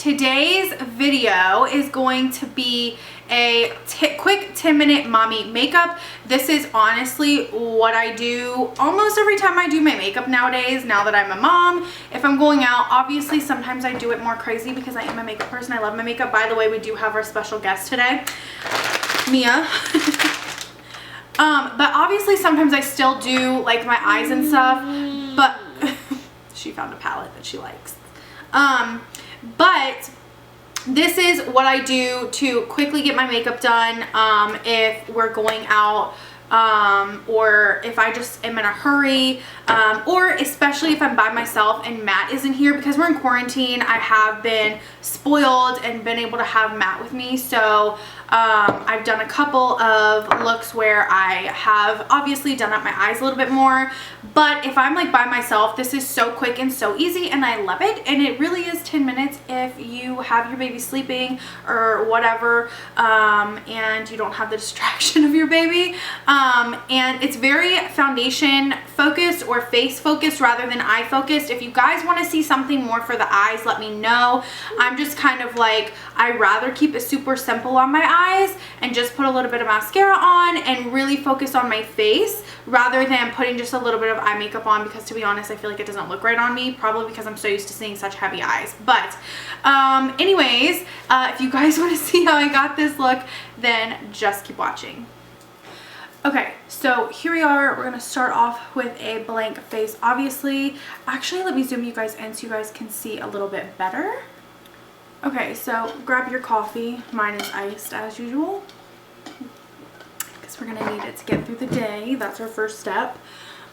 today's video is going to be a quick 10-minute mommy makeup. This is honestly what I do almost every time I do my makeup nowadays, now that I'm a mom. If I'm going out, obviously sometimes I do it more crazy because I am a makeup person. I love my makeup. By the way, we do have our special guest today, Mia. But obviously sometimes I still do like my eyes and stuff, but she found a palette that she likes. But this is what I do to quickly get my makeup done if we're going out, or if I just am in a hurry, or especially if I'm by myself and Matt isn't here. Because we're in quarantine, I have been spoiled and been able to have Matt with me. So I've done a couple of looks where I have obviously done up my eyes a little bit more. But if I'm like by myself, this is so quick and so easy and I love it. And it really is 10 minutes if you have your baby sleeping or whatever, and you don't have the distraction of your baby. And it's very foundation focused or face focused rather than eye focused. If you guys want to see something more for the eyes, let me know. I'm just kind of like, I'd rather keep it super simple on my eyes and just put a little bit of mascara on and really focus on my face rather than putting just a little bit of eye makeup on, because to be honest, I feel like it doesn't look right on me, probably because I'm so used to seeing such heavy eyes. But anyways, if you guys want to see how I got this look, then just keep watching. Okay, so here we are. We're gonna start off with a blank face, obviously. Actually, let me zoom you guys in so you guys can see a little bit better. Okay, so grab your coffee. Mine is iced as usual, because we're gonna need it to get through the day. That's our first step.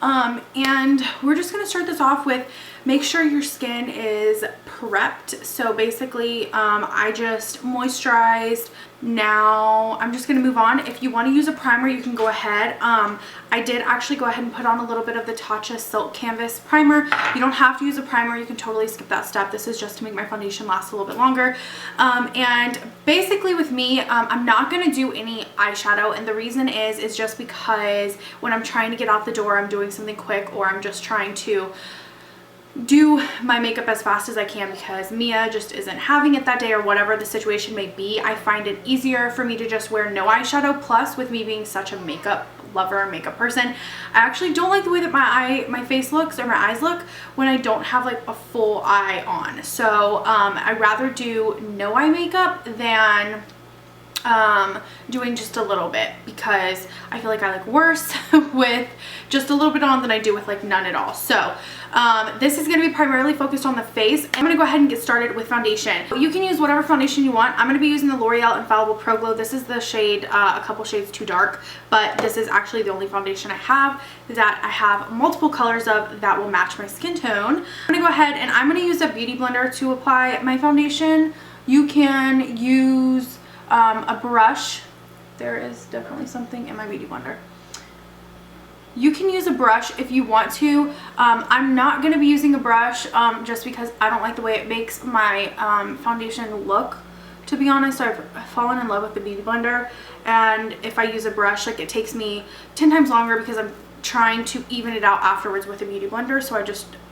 And we're just gonna start this off with, make sure your skin is prepped. So basically, I just moisturized. Now I'm just gonna move on. If you want to use a primer, you can go ahead. I did actually go ahead and put on a little bit of the Tatcha Silk Canvas primer. You don't have to use a primer, you can totally skip that step. This is just to make my foundation last a little bit longer. And basically with me, I'm not gonna do any eyeshadow, and the reason is just because when I'm trying to get out the door, I'm doing something quick, or I'm just trying to do my makeup as fast as I can because Mia just isn't having it that day, or whatever the situation may be. I find it easier for me to just wear no eyeshadow. Plus, with me being such a makeup lover, makeup person, I actually don't like the way that my face looks or my eyes look when I don't have like a full eye on. So I'd rather do no eye makeup than doing just a little bit, because I feel like I look worse with just a little bit on than I do with like none at all. So this is going to be primarily focused on the face. I'm going to go ahead and get started with foundation. You can use whatever foundation you want. I'm going to be using the L'Oreal Infallible Pro Glow. This is the shade a couple shades too dark, but this is actually the only foundation I have that I have multiple colors of that will match my skin tone. I'm going to go ahead and I'm going to use a beauty blender to apply my foundation. You can use a brush. There is definitely something in my beauty blender. You can use a brush if you want to. I'm not going to be using a brush just because I don't like the way it makes my foundation look. To be honest, I've fallen in love with the beauty blender, and if I use a brush, like, it takes me 10 times longer because I'm trying to even it out afterwards with a beauty blender. So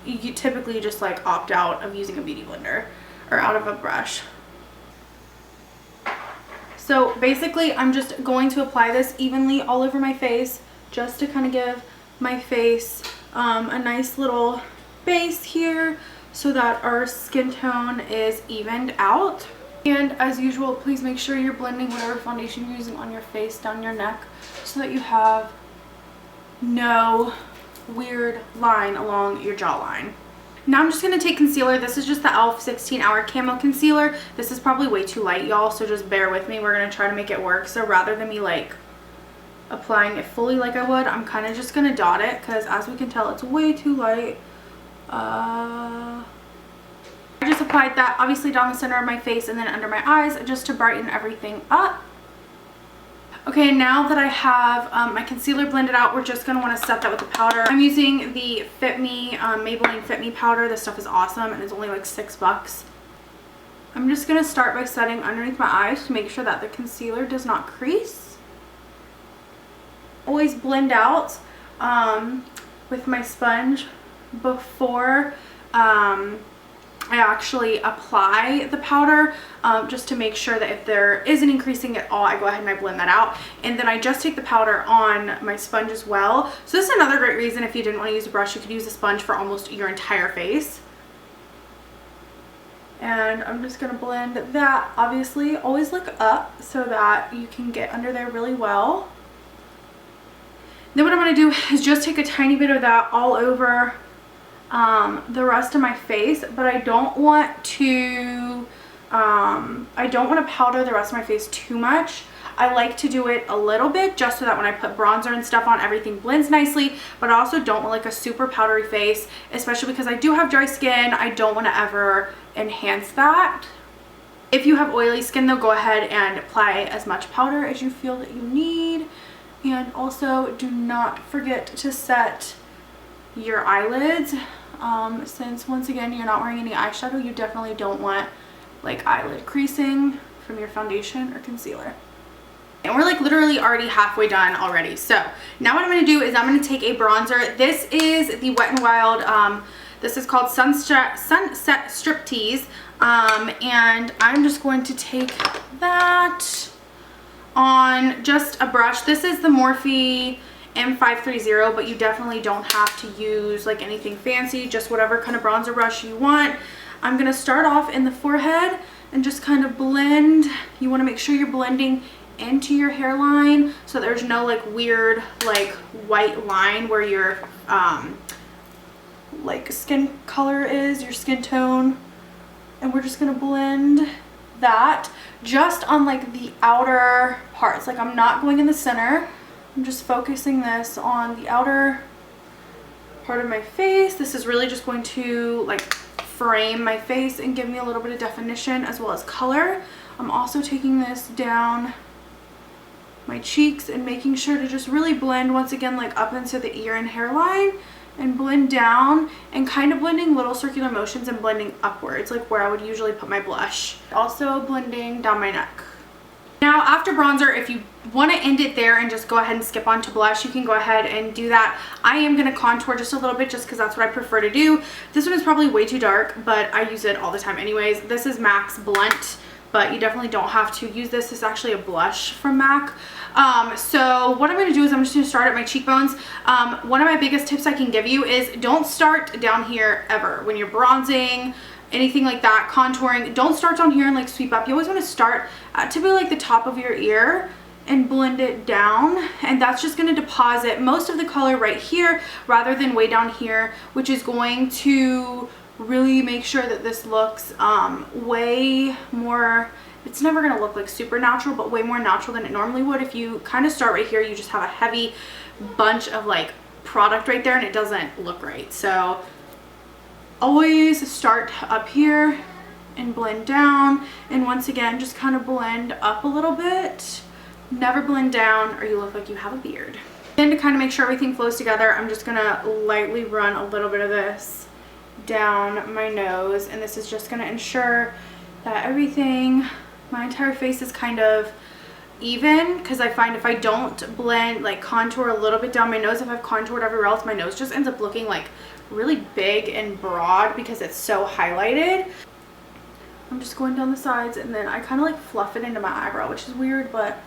you typically just like opt out of using a beauty blender or out of a brush. So basically, I'm just going to apply this evenly all over my face, just to kind of give my face a nice little base here so that our skin tone is evened out. And as usual, please make sure you're blending whatever foundation you're using on your face down your neck so that you have no weird line along your jawline. Now I'm just going to take concealer. This is just the e.l.f. 16 Hour Camo Concealer. This is probably way too light, y'all, so just bear with me. We're going to try to make it work. So rather than me like applying it fully like I would, I'm kind of just going to dot it because, as we can tell, it's way too light. I just applied that obviously down the center of my face and then under my eyes just to brighten everything up. Okay, now that I have my concealer blended out, we're just going to want to set that with the powder. I'm using the Fit Me, Maybelline Fit Me powder. This stuff is awesome and it's only like $6. I'm just going to start by setting underneath my eyes to make sure that the concealer does not crease. Always blend out with my sponge before I actually apply the powder just to make sure that if there is an increasing at all, I go ahead and I blend that out. And then I just take the powder on my sponge as well. So this is another great reason if you didn't want to use a brush, you could use a sponge for almost your entire face. And I'm just going to blend that. Obviously, always look up so that you can get under there really well. Then what I'm going to do is just take a tiny bit of that all over the rest of my face, but I don't want to powder the rest of my face too much. I like to do it a little bit just so that when I put bronzer and stuff on, everything blends nicely, but I also don't want like a super powdery face, especially because I do have dry skin. I don't want to ever enhance that. If you have oily skin though, go ahead and apply as much powder as you feel that you need. And also do not forget to set your eyelids. Since once again you're not wearing any eyeshadow, you definitely don't want like eyelid creasing from your foundation or concealer. And we're like literally already halfway done already. So now what I'm going to do is I'm going to take a bronzer. This is the Wet n Wild, this is called Sunset Striptease, and I'm just going to take that on just a brush. This is the Morphe M530, but you definitely don't have to use like anything fancy, just whatever kind of bronzer brush you want. I'm going to start off in the forehead and just kind of blend. You want to make sure you're blending into your hairline so there's no like weird like white line where your like skin color is, your skin tone. And we're just going to blend that just on like the outer parts. Like I'm not going in the center. I'm just focusing this on the outer part of my face. This is really just going to like frame my face and give me a little bit of definition as well as color. I'm also taking this down my cheeks and making sure to just really blend once again like up into the ear and hairline and blend down and kind of blending little circular motions and blending upwards like where I would usually put my blush. Also blending down my neck. Now after bronzer, if you want to end it there and just go ahead and skip on to blush, you can go ahead and do that. I am going to contour just a little bit just because that's what I prefer to do. This one is probably way too dark, but I use it all the time anyways. This is MAC's Blunt, but you definitely don't have to use this. It's actually a blush from MAC. So what I'm going to do is I'm just going to start at my cheekbones. One of my biggest tips I can give you is don't start down here ever. When you're bronzing, anything like that, contouring, don't start down here and like sweep up. You always want to start at typically like the top of your ear and blend it down, and that's just going to deposit most of the color right here rather than way down here, which is going to really make sure that this looks way more, it's never going to look like super natural, but way more natural than it normally would. If you kind of start right here, you just have a heavy bunch of like product right there and it doesn't look right. So always start up here and blend down, and once again just kind of blend up a little bit. Never blend down or you look like you have a beard. And to kind of make sure everything flows together, I'm just gonna lightly run a little bit of this down my nose, and this is just going to ensure that everything, my entire face is kind of even, because I find if I don't blend, like contour a little bit down my nose, if I've contoured everywhere else, my nose just ends up looking like really big and broad because it's so highlighted. I'm just going down the sides and then I kind of like fluff it into my eyebrow, which is weird, but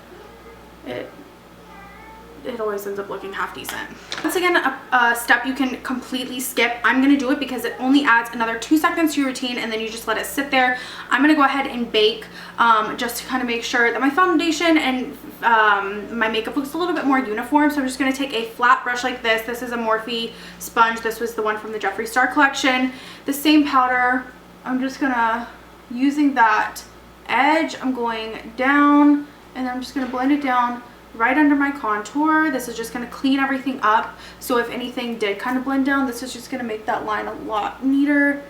it always ends up looking half decent. Once again, a step you can completely skip. I'm going to do it because it only adds another 2 seconds to your routine, and then you just let it sit there. I'm going to go ahead and bake just to kind of make sure that my foundation and my makeup looks a little bit more uniform. So I'm just going to take a flat brush like this. This is a Morphe sponge. This was the one from the Jeffree Star collection. The same powder. I'm just going to, using that edge, I'm going down, and I'm just going to blend it down right under my contour. This is just going to clean everything up, so if anything did kind of blend down, this is just going to make that line a lot neater.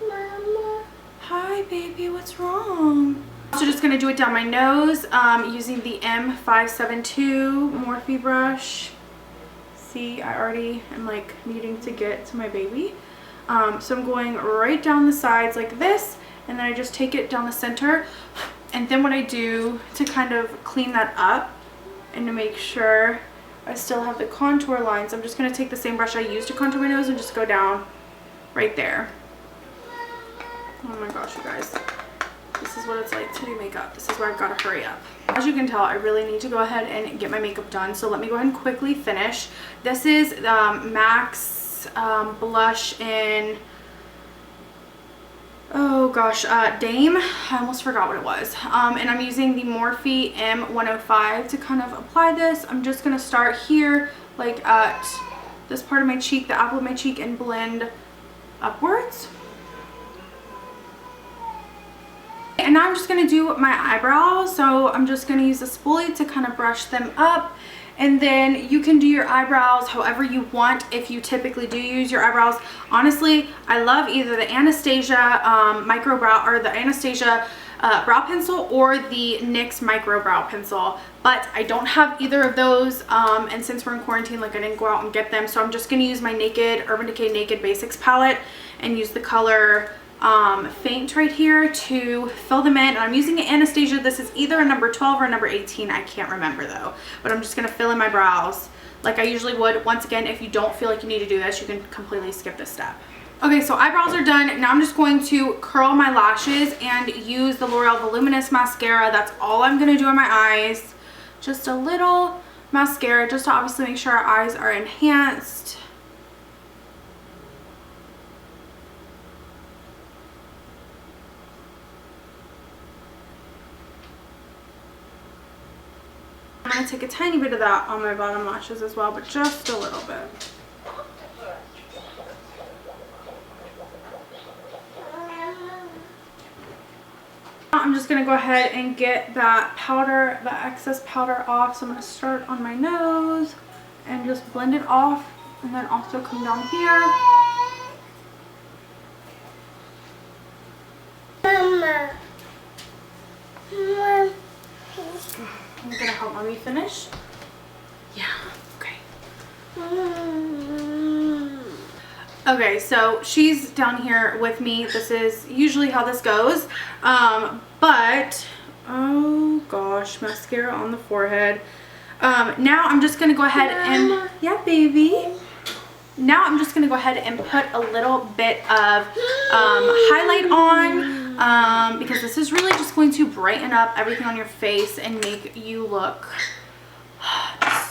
Mama. Hi baby, what's wrong? So just going to do it down my nose using the M572 Morphe brush. See, I already am like needing to get to my baby. So I'm going right down the sides like this, and then I just take it down the center. And then what I do to kind of clean that up and to make sure I still have the contour lines, I'm just going to take the same brush I used to contour my nose and just go down right there. Oh my gosh, you guys. This is what it's like to do makeup. This is where I've got to hurry up. As you can tell, I really need to go ahead and get my makeup done. So let me go ahead and quickly finish. This is MAC's blush in, oh gosh, Dame. I almost forgot what it was. And I'm using the Morphe M105 to kind of apply this. I'm just going to start here, like at this part of my cheek, the apple of my cheek, and blend upwards. And now I'm just going to do my eyebrows. So I'm just going to use a spoolie to kind of brush them up. And then you can do your eyebrows however you want if you typically do use your eyebrows. Honestly, I love either the Anastasia micro brow or the Anastasia brow pencil or the NYX micro brow pencil. But I don't have either of those. And since we're in quarantine, like I didn't go out and get them. So I'm just going to use my Urban Decay Naked Basics palette and use the color Faint right here to fill them in. And I'm using an Anastasia. This is either a number 12 or a number 18. I can't remember though, but I'm just going to fill in my brows like I usually would. Once again, if you don't feel like you need to do this, you can completely skip this step. Okay, so eyebrows are done. Now I'm just going to curl my lashes and use the L'Oreal Voluminous Mascara. That's all I'm going to do on my eyes. Just a little mascara just to obviously make sure our eyes are enhanced. I'm going to take a tiny bit of that on my bottom lashes as well, but just a little bit. I'm just going to go ahead and get that powder, the excess powder off. So I'm going to start on my nose and just blend it off, and then also come down here. Mama. Mama. I'm gonna help mommy finish. Yeah, okay. Okay, so she's down here with me. This is usually how this goes. But, oh gosh, mascara on the forehead. Now I'm just gonna go ahead and, yeah, baby. Now I'm just gonna go ahead and put a little bit of highlight on because this is really just going to brighten up everything on your face and make you look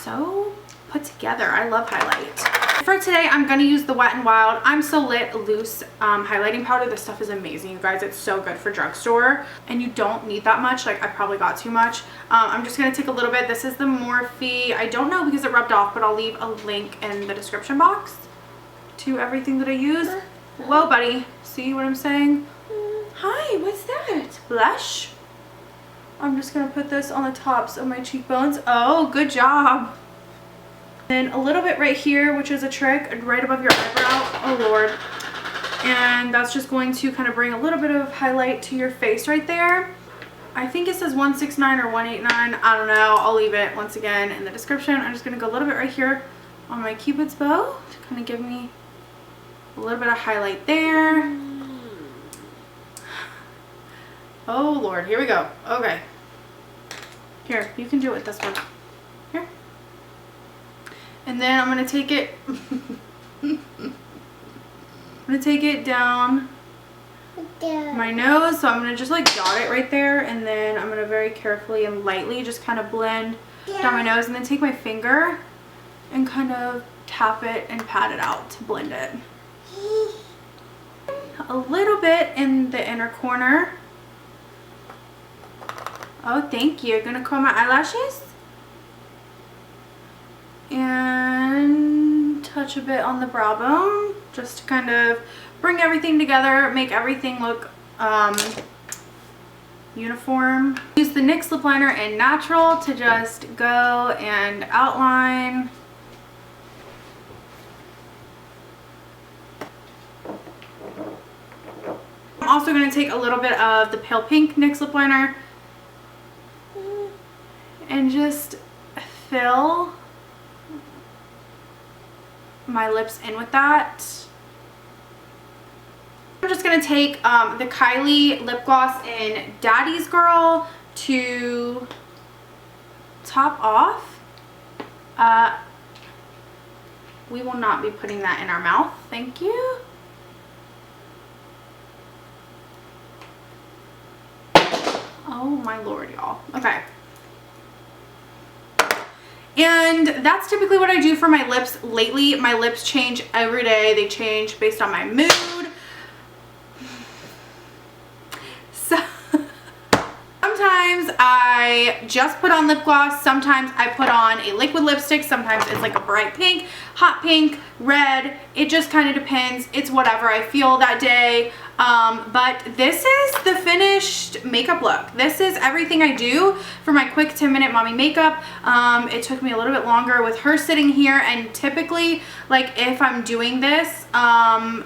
so put together. I love highlight. For today, I'm going to use the Wet n Wild I'm So Lit Loose highlighting powder. This stuff is amazing, you guys. It's so good for drugstore, and you don't need that much. Like, I probably got too much. I'm just going to take a little bit. This is the Morphe. I don't know because it rubbed off, but I'll leave a link in the description box to everything that I use. Whoa, buddy. See what I'm saying? Hi, what's that? Blush? I'm just going to put this on the tops of my cheekbones. Oh, good job. Then a little bit right here, which is a trick, right above your eyebrow. Oh, Lord. And that's just going to kind of bring a little bit of highlight to your face right there. I think it says 169 or 189. I don't know. I'll leave it once again in the description. I'm just going to go a little bit right here on my Cupid's bow to kind of give me a little bit of highlight there. Oh, Lord. Here we go. Okay. Here, you can do it with this one. Here. And then I'm going to take it, I'm going to take it down my nose. So I'm going to just like dot it right there. And then I'm going to very carefully and lightly just kind of blend down my nose. And then take my finger and kind of tap it and pat it out to blend it. A little bit in the inner corner. Oh, thank you. Going to curl my eyelashes. And touch a bit on the brow bone just to kind of bring everything together, make everything look uniform. Use the NYX lip liner in Natural to just go and outline. I'm also going to take a little bit of the Pale Pink NYX lip liner and just fill my lips in with that. I'm just going to take the Kylie lip gloss in Daddy's Girl to top off. We will not be putting that in our mouth. Thank you. Oh my Lord, y'all. Okay. And that's typically what I do for my lips lately. My lips change every day. They change based on my mood. So sometimes I just put on lip gloss. Sometimes I put on a liquid lipstick. Sometimes it's like a bright pink, hot pink, red. It just kind of depends. It's whatever I feel that day. But this is the finished makeup look. This is everything I do for my quick 10-minute mommy makeup. It took me a little bit longer with her sitting here, and typically, like, if I'm doing this,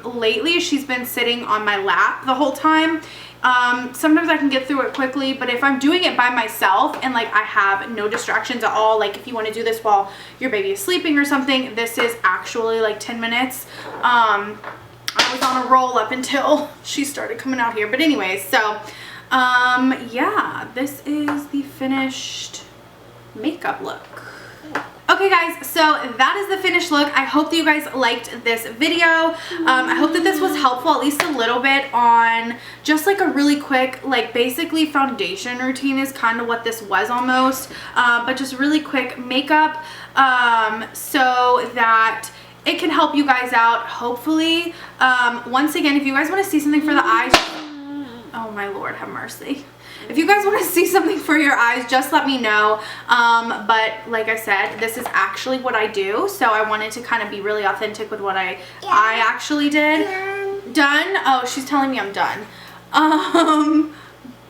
lately she's been sitting on my lap the whole time. Sometimes I can get through it quickly, but if I'm doing it by myself and like I have no distractions at all, like if you want to do this while your baby is sleeping or something, this is actually like 10 minutes. I was on a roll up until she started coming out here. But anyways, so yeah, this is the finished makeup look. Okay guys, so that is the finished look. I hope that you guys liked this video. I hope that this was helpful at least a little bit on just like a really quick, like basically foundation routine is kind of what this was almost, but just really quick makeup so that it can help you guys out, hopefully. Once again, if you guys want to see something for the eyes, oh my Lord, have mercy. If you guys want to see something for your eyes, just let me know. But like I said, this is actually what I do, so I wanted to kind of be really authentic with what I actually did. Done? Oh, she's telling me I'm done.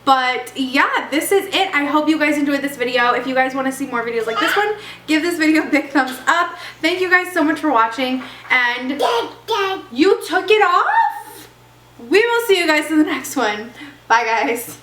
But yeah, this is it. I hope you guys enjoyed this video. If you guys want to see more videos like this one, give this video a big thumbs up. Thank you guys so much for watching. And you took it off? We will see you guys in the next one. Bye guys.